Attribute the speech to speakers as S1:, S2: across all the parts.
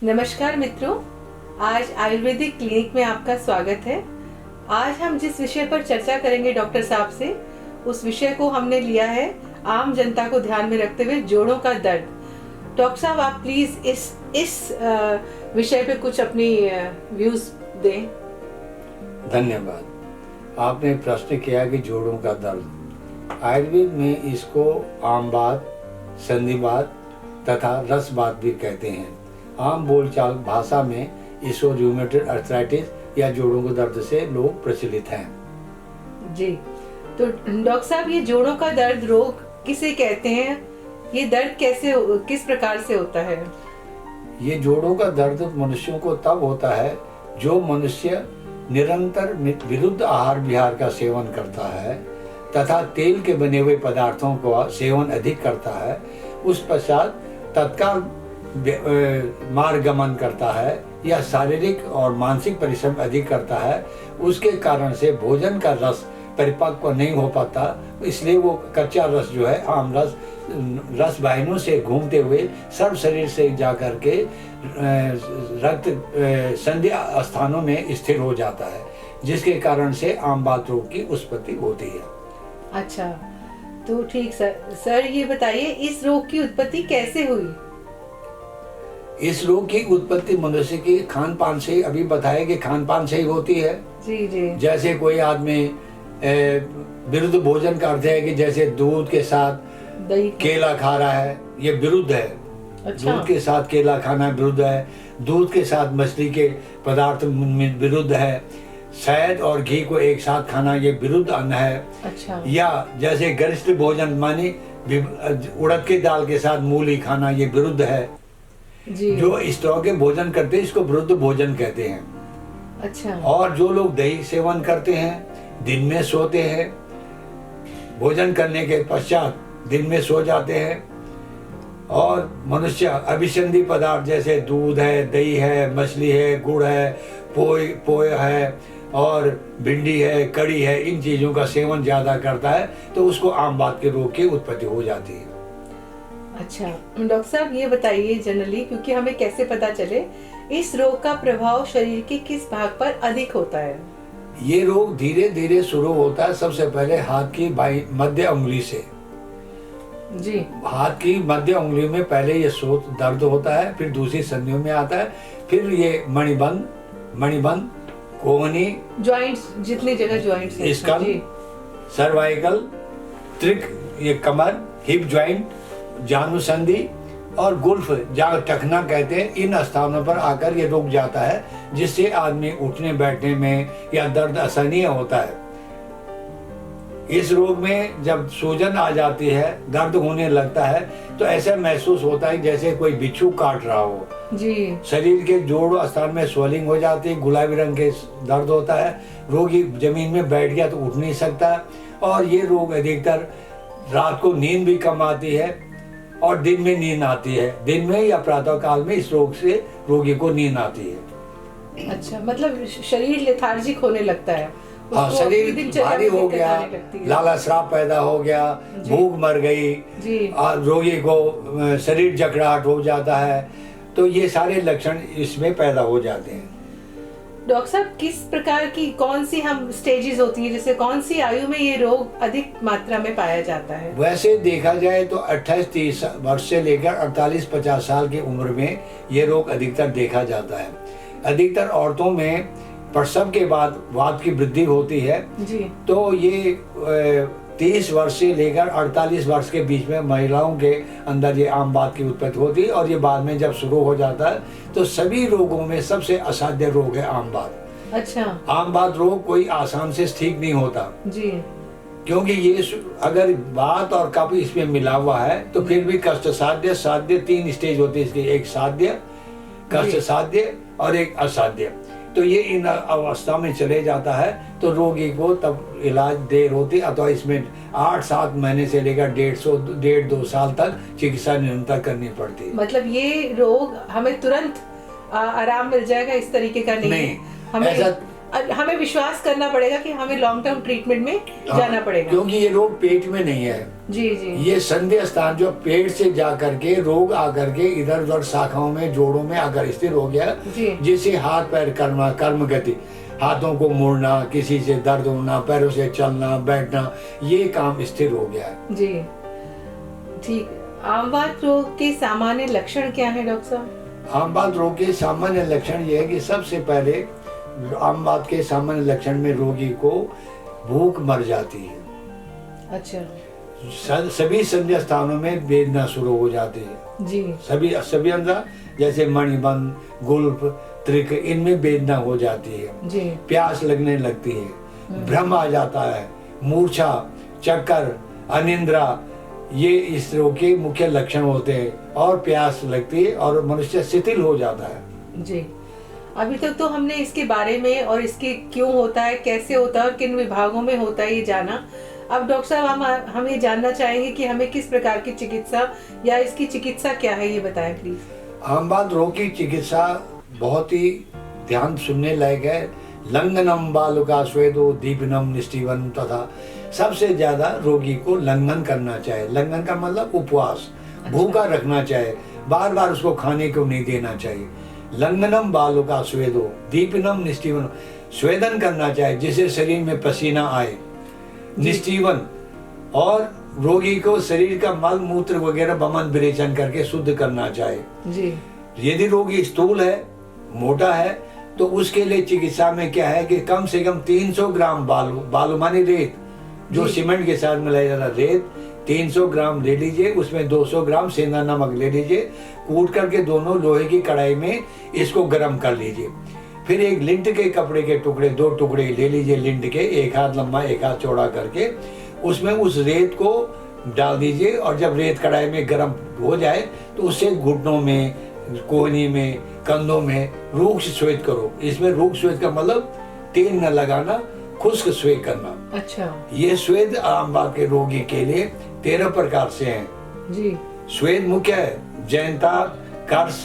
S1: नमस्कार मित्रों, आज आयुर्वेदिक क्लिनिक में आपका स्वागत है। आज हम जिस विषय पर चर्चा करेंगे डॉक्टर साहब से, उस विषय को हमने लिया है आम जनता को ध्यान में रखते हुए जोड़ों का दर्द। डॉक्टर साहब, आप प्लीज इस विषय पे कुछ अपनी व्यूज दें।
S2: धन्यवाद। आपने प्रश्न किया कि जोड़ों का दर्द। आयुर्वेद में इसको आमवात, संधिवात तथा रसवात भी कहते हैं। आम बोलचाल भाषा में इसको रूमेटॉइड अर्थराइटिस या जोड़ों के दर्द से लोग प्रचलित हैं।
S1: जी, तो डॉक्टर साहब, ये जोड़ों का दर्द रोग किसे कहते हैं? ये दर्द किस प्रकार से होता है?
S2: ये जोड़ों का दर्द मनुष्यों को तब होता है जो मनुष्य निरंतर विरुद्ध आहार विहार का सेवन करता है तथा तेल के बने हुए पदार्थों का सेवन अधिक करता है। उस पश्चात तत्काल मार्ग गमन करता है या शारीरिक और मानसिक परिश्रम अधिक करता है। उसके कारण से भोजन का रस परिपक्व नहीं हो पाता, इसलिए वो कच्चा रस जो है आम रस वाहिनियों से घूमते हुए सर्व शरीर से जा कर के रक्त संधि स्थानों में स्थिर हो जाता है, जिसके कारण से आमवात रोग की उत्पत्ति होती है।
S1: अच्छा, तो ठीक सर ये बताइए, इस रोग की उत्पत्ति कैसे हुई?
S2: इस रोग की उत्पत्ति मनुष्य की खान पान से, अभी बताया कि खान पान से ही होती है।
S1: जी जी।
S2: जैसे कोई आदमी विरुद्ध भोजन करते हैं कि जैसे दूध के साथ
S1: दही
S2: केला खा रहा है, ये विरुद्ध है।
S1: अच्छा।
S2: दूध के साथ केला खाना विरुद्ध है। दूध के साथ मछली के पदार्थ विरुद्ध है। शहद और घी को एक साथ खाना ये विरुद्ध अन्न है।
S1: अच्छा।
S2: या जैसे गरिष्ठ भोजन माने उड़द के दाल के साथ मूली खाना ये विरुद्ध है।
S1: जी।
S2: जो इस तरह के भोजन करते हैं इसको विरुद्ध भोजन कहते हैं।
S1: अच्छा।
S2: और जो लोग दही सेवन करते हैं, दिन में सोते हैं, भोजन करने के पश्चात दिन में सो जाते हैं, और मनुष्य अभिसंधि पदार्थ जैसे दूध है, दही है, मछली है, गुड़ है, पोय है और भिंडी है, कड़ी है, इन चीजों का सेवन ज्यादा करता है तो उसको आमवात के रोग की उत्पत्ति हो जाती है।
S1: अच्छा डॉक्टर साहब, ये बताइए जनरली, क्योंकि हमें कैसे पता चले इस रोग का प्रभाव शरीर के किस भाग पर अधिक होता है?
S2: ये रोग धीरे धीरे शुरू होता है सबसे पहले हाथ की मध्य उंगली से।
S1: जी।
S2: हाथ की मध्य उंगली में पहले ये दर्द होता है, फिर दूसरी संधियों में आता है, फिर ये मणिबंध, कोहनी,
S1: जॉइंट्स, जितनी जगह जॉइंट्स हैं,
S2: स्कल, सर्वाइकल, त्रिक, ये कमर, हिप जॉइंट, जानु संधि और गुल्फ, जहाँ टखना कहते हैं, इन स्थानों पर आकर ये रुक जाता है, जिससे आदमी उठने बैठने में या दर्द असहनीय होता है। इस रोग में जब सूजन आ जाती है, दर्द होने लगता है, तो ऐसा महसूस होता है जैसे कोई बिच्छू काट रहा हो।
S1: जी।
S2: शरीर के जोड़ स्थान में स्वेलिंग हो जाती है, गुलाबी रंग के दर्द होता है। रोगी जमीन में बैठ गया तो उठ नहीं सकता। और ये रोग अधिकतर रात को नींद भी कम आती है और दिन में नींद आती है। दिन में या प्रातः काल में इस रोग से रोगी को नींद आती है।
S1: अच्छा, मतलब शरीर लेथार्जिक होने लगता है।
S2: हाँ, शरीर भारी हो गया, लाला श्राप पैदा हो गया, भूख मर गई
S1: जी।
S2: और रोगी को शरीर जकड़ाहट हो जाता है, तो ये सारे लक्षण इसमें पैदा हो जाते हैं।
S1: डॉक्टर साहब, किस प्रकार की कौन सी हम स्टेजेस होती है, जैसे कौन सी आयु में ये रोग अधिक मात्रा में पाया जाता है? वैसे
S2: देखा जाए तो 28-30 वर्ष से लेकर 48-50 साल की उम्र में ये रोग अधिकतर देखा जाता है। अधिकतर औरतों में प्रसव के बाद वात की वृद्धि होती है
S1: जी।
S2: तो ये 30 वर्ष से लेकर 48 वर्ष के बीच में महिलाओं के अंदर ये आमवात की उत्पत्ति होती है, और ये बाद में जब शुरू हो जाता है तो सभी रोगों में सबसे असाध्य रोग है आमवात।
S1: अच्छा।
S2: आमवात रोग कोई आसान से ठीक नहीं होता जी, क्योंकि ये अगर वात और कफ इसमें मिला हुआ है तो फिर भी कष्ट साध्य 3 स्टेज होती है इसकी, एक साध्य, कष्ट साध्य और एक असाध्य। तो ये इन अवस्था में चले जाता है तो रोगी को तब इलाज देर होती, अथवा इसमें 8-7 महीने से लेकर 1.5-2 साल तक चिकित्सा निरंतर करनी पड़ती है।
S1: मतलब ये रोग हमें तुरंत आराम मिल जाएगा इस तरीके का नहीं,
S2: नहीं
S1: हमें हमें विश्वास करना पड़ेगा कि हमें लॉन्ग टर्म ट्रीटमेंट में जाना पड़ेगा,
S2: क्योंकि ये रोग पेट में नहीं है।
S1: जी जी।
S2: ये संधि स्थान जो पेट से जा करके रोग आकर के इधर उधर शाखाओं में जोड़ों में आकर स्थिर हो गया, जिससे हाथ पैर कर्म गति, हाथों को मोड़ना, किसी से दर्द होना, पैरों से चलना बैठना, ये काम स्थिर हो गया है।
S1: जी ठीक। आम बात रोग के सामान्य लक्षण क्या है डॉक्टर साहब?
S2: आम बात रोग के सामान्य लक्षण ये है कि सबसे पहले आम बात के सामान्य लक्षण में रोगी को भूख मर जाती है।
S1: अच्छा।
S2: सभी संध्या स्थानों में वेदना शुरू हो जाती है
S1: जी।
S2: सभी अंदर, जैसे मणिबंध, गुल्फ, त्रिक, इनमें वेदना हो जाती है
S1: जी।
S2: प्यास लगने लगती है, भ्रम आ जाता है, मूर्छा, चक्कर, अनिद्रा, ये इस रोग के मुख्य लक्षण होते हैं। और प्यास लगती है और मनुष्य शिथिल हो जाता है।
S1: जी। अभी तक तो हमने इसके बारे में और इसके क्यों होता है, कैसे होता है और किन विभागों में होता है ये जाना। अब डॉक्टर साहब हम ये जानना चाहेंगे कि हमें किस प्रकार की चिकित्सा या इसकी चिकित्सा क्या है, ये बताएं प्लीज।
S2: आम बात रोग की चिकित्सा बहुत ही ध्यान सुनने लायक है। लंघनम बालुका स्वेदो दीपनम निष्ठीवन, तथा सबसे ज्यादा रोगी को लंघन करना चाहिए। लंघन का मतलब उपवास, भूखा रखना चाहिए, बार बार उसको खाने को नहीं देना चाहिए। लंघनम बालुका स्वेदो दीपनम निष्ठीवन, स्वेदन करना चाहिए जिससे शरीर में पसीना आए। निष्ठीवन, और रोगी को शरीर का मल मूत्र वगैरह बमन विरेचन करके शुद्ध करना चाहिए
S1: जी।
S2: यदि रोगी स्थूल है, मोटा है, तो उसके लिए चिकित्सा में क्या है कि कम से कम 300 ग्राम बालू मानी रेत, जो सीमेंट के साथ मिलाया जाता रेत, 300 ग्राम ले लीजिए, उसमें 200 ग्राम सेंधा नमक ले लीजिए, कूट करके दोनों लोहे की कढ़ाई में इसको गर्म कर लीजिए। फिर एक लिंट के कपड़े के टुकड़े, 2 टुकड़े ले लीजिए लिंट के, एक हाथ लंबा एक हाथ चौड़ा करके, उसमें उस रेत को डाल दीजिए। और जब रेत कढ़ाई में गर्म हो जाए तो उससे घुटनों में, कोहनी में, कंधों में रूक्ष स्वेद करो। इसमें रूक्ष स्वेद का मतलब तेल न लगाना, खुश्क स्वेद करना।
S1: अच्छा।
S2: ये स्वेद आम बात के रोगी के लिए 13 प्रकार से हैं
S1: जी।
S2: स्वेद मुख्य है जयंता, कर्ष,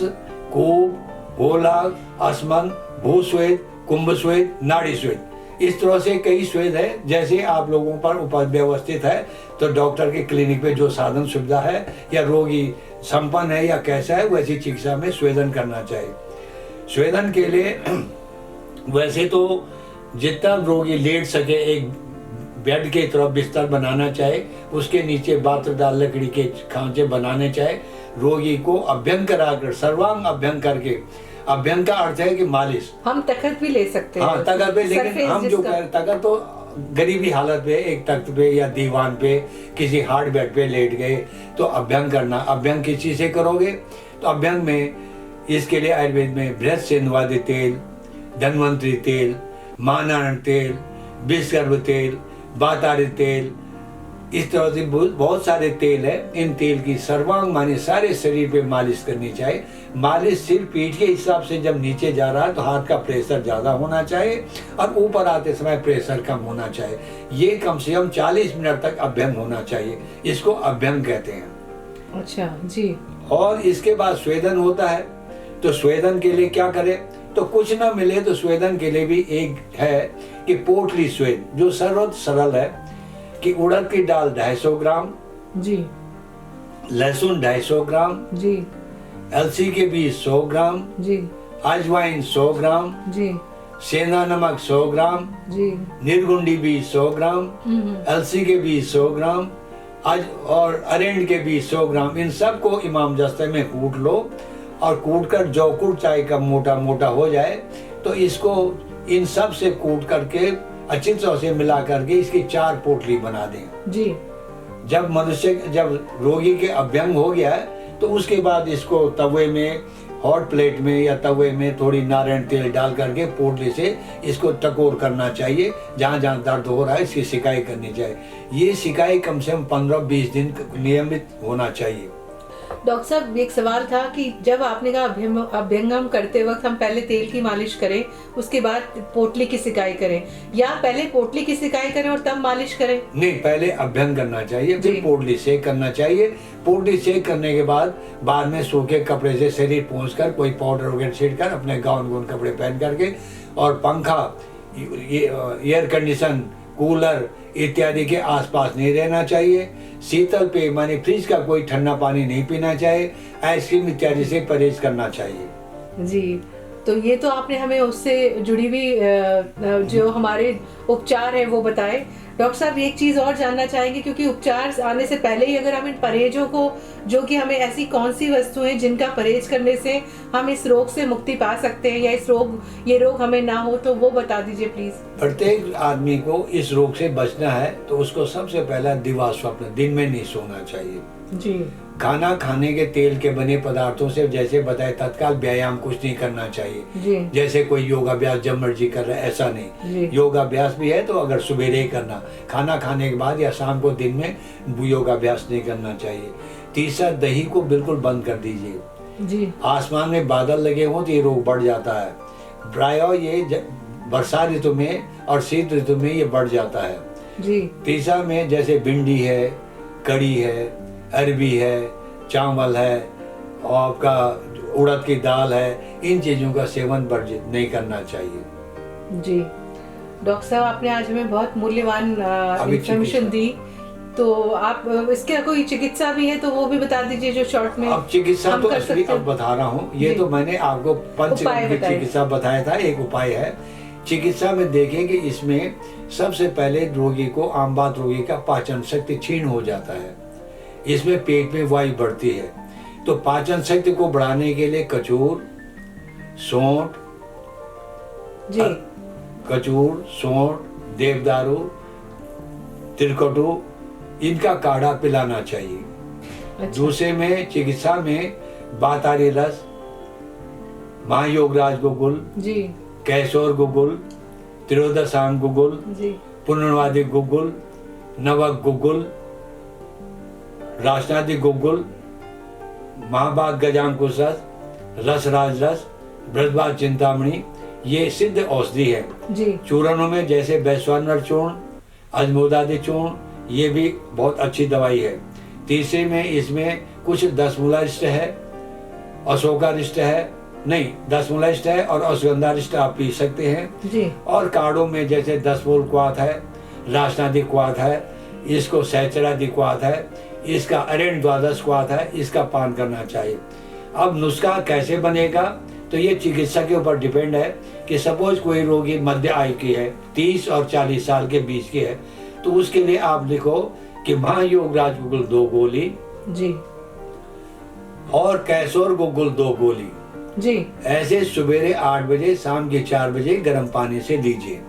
S2: कोप, गोलाग, अस्मन, भूस्वेद, कुंभ स्वेद, नाड़ी स्वेद। इस तरह से कई स्वेद है। जैसे आप लोगों पर व्यवस्थित है तो डॉक्टर के क्लिनिक पे जो साधन सुविधा है या रोगी संपन्न है या कैसा है, वैसी चिकित्सा में स्वेदन करना चाहिए। स्वेदन के लिए वैसे तो जितना रोगी लेट सके एक बेड के तरफ बिस्तर बनाना चाहिए, उसके नीचे बात्रदार लकड़ी के खांचे बनाने चाहिए। रोगी को अभ्यंग कराकर, सर्वांग अभ्यंग करके, अभ्यंग का अर्थ है कि मालिश।
S1: हम तखत भी ले सकते हैं।
S2: हाँ, तखत पे, लेकिन हम जो तखत तो गरीबी हालत पे एक तख्त पे या दीवान पे किसी हार्ड बेड पे लेट गए तो अभ्यंग करना। अभ्यंग किस चीज से करोगे तो अभ्यंग में इसके लिए आयुर्वेद में बृहत सेंधवादी तेल, धन्वंतरी तेल, महानारायण तेल, विषगर्भ तेल, बातारी तेल, इस तरह से बहुत सारे तेल है। इन तेल की सर्वांग माने सारे शरीर पे मालिश करनी चाहिए। मालिश सिर पीठ के हिसाब से जब नीचे जा रहा है तो हाथ का प्रेशर ज्यादा होना चाहिए और ऊपर आते समय प्रेशर कम होना चाहिए। ये कम से कम 40 मिनट तक अभ्यंग होना चाहिए। इसको अभ्यंग कहते हैं।
S1: अच्छा जी। और
S2: इसके बाद स्वेदन होता है। तो स्वेदन के लिए क्या करें, तो कुछ ना मिले तो स्वेदन के लिए भी एक है कि पोटली स्वेद, जो सर्वत सरल है कि उड़द की दाल 250 ग्राम
S1: जी,
S2: लहसुन 250 ग्राम
S1: जी,
S2: अलसी के बीज 100 ग्राम जी, अजवाइन 100 ग्राम जी, सेंधा नमक 100 ग्राम जी, निर्गुंडी बीज 100 ग्राम, अलसी के बीज 100 ग्राम और अरेंड के बीज 100 ग्राम। इन सबको इमाम दस्ते में कूट लो और कूट कर जौ कूट चाय का मोटा मोटा हो जाए तो इसको इन सब से कूट करके अच्छी तरह से मिला करके इसकी 4 पोटली बना दें जी। जब रोगी के अभ्यंग हो गया है तो उसके बाद इसको तवे में, हॉट प्लेट में या तवे में थोड़ी नारियल तेल डाल करके पोटली से इसको टकोर करना चाहिए। जहाँ जहाँ दर्द हो रहा है इसकी सिकाई करनी चाहिए। ये सिकाई कम से कम 15-20 दिन नियमित होना चाहिए।
S1: डॉक्टर साहब, एक सवाल था कि जब आपने कहा अभ्यंगम करते वक्त हम पहले तेल की मालिश करें, उसके बाद पोटली की सिकाई करें, या पहले पोटली की सिकाई करें और तब मालिश करें?
S2: नहीं, पहले अभ्यंग करना चाहिए, फिर पोटली सेक करना चाहिए। पोटली सेक करने के बाद में सूखे कपड़े से शरीर पोंछ कर, कोई पाउडर वगैरह छीट कर, अपने गाउन कपड़े पहन करके और पंखा ये एयर कंडीशन, कूलर इत्यादि के आसपास नहीं रहना चाहिए। शीतल पेय माने फ्रिज का कोई ठंडा पानी नहीं पीना चाहिए। आइसक्रीम इत्यादि से परहेज करना चाहिए।
S1: जी, तो ये तो आपने हमें उससे जुड़ी हुई जो हमारे उपचार है वो बताए। डॉक्टर साहब, एक चीज और जानना चाहेंगे, क्योंकि उपचार आने से पहले ही अगर हम इन परहेजों को, जो कि हमें ऐसी कौन सी वस्तुएं जिनका परहेज करने से हम इस रोग से मुक्ति पा सकते हैं या ये रोग हमें ना हो, तो वो बता दीजिए प्लीज।
S2: प्रत्येक आदमी को इस रोग से बचना है तो उसको सबसे पहला दिवा स्वप्न, दिन में नहीं सोना चाहिए।
S1: जी।
S2: खाना खाने के तेल के बने पदार्थों से, जैसे बताए, तत्काल व्यायाम कुछ नहीं करना चाहिए।
S1: जी।
S2: जैसे कोई योगाभ्यास जब मर्जी कर रहा है, ऐसा नहीं। योगाभ्यास भी है तो अगर सवेरे ही करना, खाना खाने के बाद या शाम को दिन में योगाभ्यास नहीं करना चाहिए। तीसरा, दही को बिल्कुल बंद कर दीजिए।
S1: जी।
S2: आसमान में बादल लगे हों तो ये रोग बढ़ जाता है। प्रायः ये वर्षा ऋतु में और शीत ऋतु में ये बढ़ जाता है।
S1: जी।
S2: तीसरा में जैसे भिंडी है, कड़ी है, अरबी है, चावल है और आपका उड़द की दाल है, इन चीज़ों का सेवन वर्जित नहीं करना चाहिए।
S1: जी। डॉक्टर साहब, आपने आज हमें बहुत मूल्यवान इंफॉर्मेशन दी, तो आप इसका कोई चिकित्सा भी है तो वो भी बता दीजिए जो शॉर्ट में।
S2: अब चिकित्सा तो असली अब बता रहा हूँ, ये तो मैंने आपको पंचकर्म की चिकित्सा बताया था, एक उपाय है। चिकित्सा में देखें कि इसमें सबसे पहले रोगी को, आम बात रोगी का पाचन शक्ति क्षीण हो जाता है, इसमें पेट में वायु बढ़ती है। तो पाचन शक्ति को बढ़ाने के लिए कचूर, सौंठ, देवदारू, त्रिकटु, इनका काढ़ा पिलाना चाहिए।
S1: अच्छा।
S2: दूसरे में चिकित्सा में बातारी रस, महायोगराज गुगुल,
S1: जी,
S2: कैशोर गुगुल, त्रियोदशांग गुगुल,
S1: जी,
S2: पुनर्वादी गुगुल, नवक गुगुल, राशनादी गुगुल, महाभाग गजांकुश रस, रसराज रस, ब्रजभाग चिंतामणि, ये सिद्ध औषधि है।
S1: जी।
S2: चूर्णों में जैसे वैश्वानर चूर्ण, अजमोदादी चूर्ण, ये भी बहुत अच्छी दवाई है। तीसरे में इसमें कुछ दसमूलारिष्ट है, अशोकारिष्ट है, नहीं दसमूलारिष्ट है और अश्वगंधारिष्ट आप पी सकते हैं।
S1: जी।
S2: और काढ़ों में जैसे 10 मूल क्वाथ है, राशनादी क्वाथ है, इसको सहचरादि क्वाथ है, इसका अरेंड द्वादश क्वाथ है, इसका पान करना चाहिए। अब नुस्खा कैसे बनेगा तो ये चिकित्सा के ऊपर डिपेंड है कि सपोज कोई रोगी मध्य आयु की है, 30 और 40 साल के बीच की है, तो उसके लिए आप लिखो कि महायोगराज गुगुल 2 गोली
S1: जी
S2: और कैशोर गुगुल 2 गोली
S1: जी।
S2: ऐसे सवेरे 8 बजे, शाम के 4 बजे गर्म पानी से लीजिए।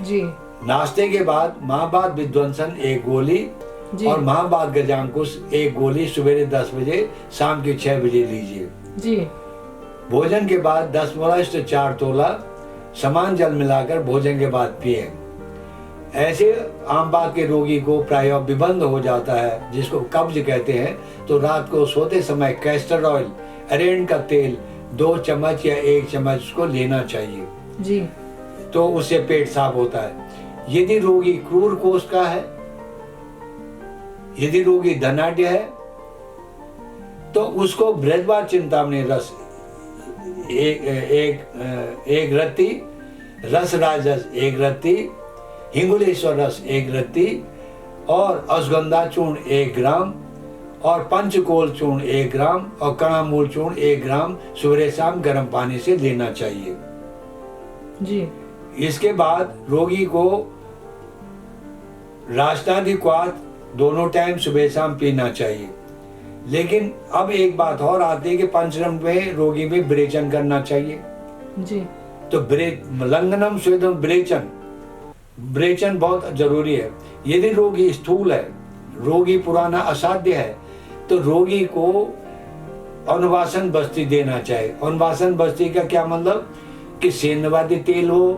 S1: जी।
S2: नाश्ते के बाद महाभाग विध्वंसन 1 गोली
S1: जी।
S2: और महाभाग गजांकुश 1 गोली सवेरे 10 बजे, शाम के 6 बजे लीजिए।
S1: जी।
S2: भोजन के बाद 10 मोलास्ट 4 तोला समान जल मिलाकर भोजन के बाद पिए। ऐसे आम बात के रोगी को प्रायः विबंध हो जाता है, जिसको कब्ज कहते हैं, तो रात को सोते समय कैस्टर ऑयल, अरेंड का तेल 2 चम्मच या 1 चम्मच उसको लेना चाहिए।
S1: जी।
S2: तो उससे पेट साफ होता है। यदि रोगी क्रूर कोष का है, यदि रोगी धनाढ्य है, तो उसको ब्रजभाग चिंतामणि रस एक रत्ती, रसराज रस 1 रत्ती, हिंगुलेश्वर रस 1 रत्ती और अश्वगंधा चूर्ण 1 ग्राम और पंचकोल चूर्ण 1 ग्राम और कणामूल चूर्ण 1 ग्राम सुबह शाम गर्म पानी से लेना चाहिए।
S1: जी।
S2: इसके बाद रोगी को राशनादी क्वाथ दोनों टाइम सुबह शाम पीना चाहिए। लेकिन अब एक बात और आती है कि पंचरम में रोगी में विरेचन करना चाहिए।
S1: जी।
S2: तो लंघनम स्वेदम विरेचन बहुत जरूरी है। यदि रोगी स्थूल है, रोगी पुराना असाध्य है, तो रोगी को अनुवासन बस्ती देना चाहिए। अनुवासन बस्ती का क्या मतलब कि सेंधवादी तेल हो,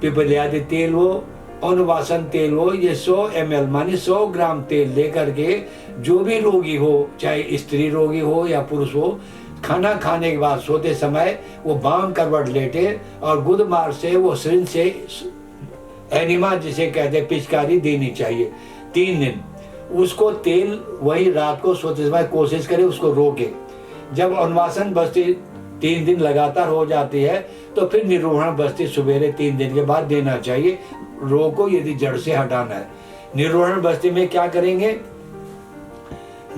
S2: पिपलियादी तेल हो, अनुवासन तेल हो, ये 100 ml मानी 100 ग्राम तेल लेकर के जो भी रोगी हो, चाहे स्त्री रोगी हो या पुरुष हो, खाना खाने के बाद सोते समय वो बाम करवट लेटे और गुदमार से वो सिरिंज से एनिमा जिसे कहते हैं पिचकारी देनी चाहिए 3 दिन। उसको तेल वही रात को सोते समय कोशिश करे उसको रोके। जब अनुवासन बस्ती 3 दिन लगातार हो जाती है तो फिर निरूहण बस्ती सवेरे 3 दिन के बाद देना चाहिए रोग को, यदि जड़ से हटाना है। निरूहण बस्ती में क्या करेंगे,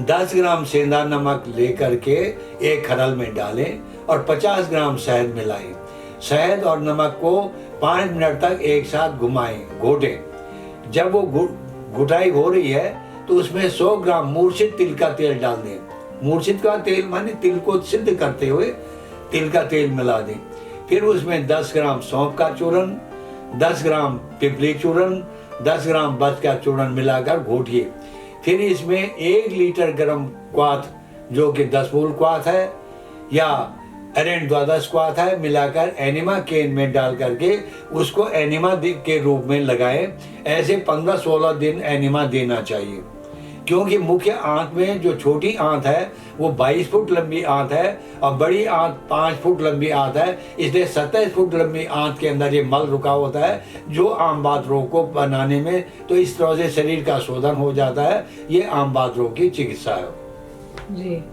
S2: 10 ग्राम सेंधा नमक लेकर के एक खरल में डालें और 50 ग्राम शहद मिलाएं। शहद और नमक को 5 मिनट तक एक साथ घुमाएं, घोटें। जब वो घुटाई हो रही है तो उसमें 100 ग्राम मूर्छित तिल का तेल डाल दें। मूर्छित का तेल माने तिल को सिद्ध करते हुए तिल का तेल मिला दें। फिर उसमें 10 ग्राम सौंफ का चूर्ण, 10 ग्राम पिपली चूर्ण, 10 ग्राम बच का चूर्ण मिलाकर घोटिए। फिर इसमें 1 लीटर गर्म क्वाथ, जो कि 10 मूल क्वाथ है या अरेंड 12 क्वाथ है, मिलाकर एनिमा केन में डाल करके उसको एनिमा के रूप में लगाएं। ऐसे 15-16 दिन एनिमा देना चाहिए, क्योंकि मुख्य आंत में जो छोटी आंत है वो 22 फुट लंबी आंत है और बड़ी आंत 5 फुट लंबी आंत है, इसलिए 27 फुट लंबी आंत के अंदर ये मल रुका होता है जो आम बात रोग को बनाने में, तो इस तरह से शरीर का शोधन हो जाता है। ये आम बात रोग की चिकित्सा है।
S1: जी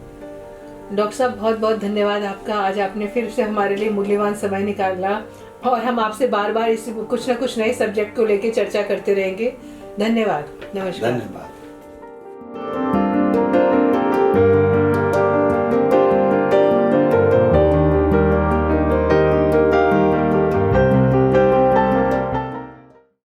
S1: डॉक्टर साहब, बहुत बहुत धन्यवाद आपका। आज आपने फिर से हमारे लिए मूल्यवान समय निकाला और हम आपसे बार बार इस कुछ ना कुछ नए सब्जेक्ट को लेकर चर्चा करते रहेंगे। धन्यवाद, नमस्कार।
S2: धन्यवाद।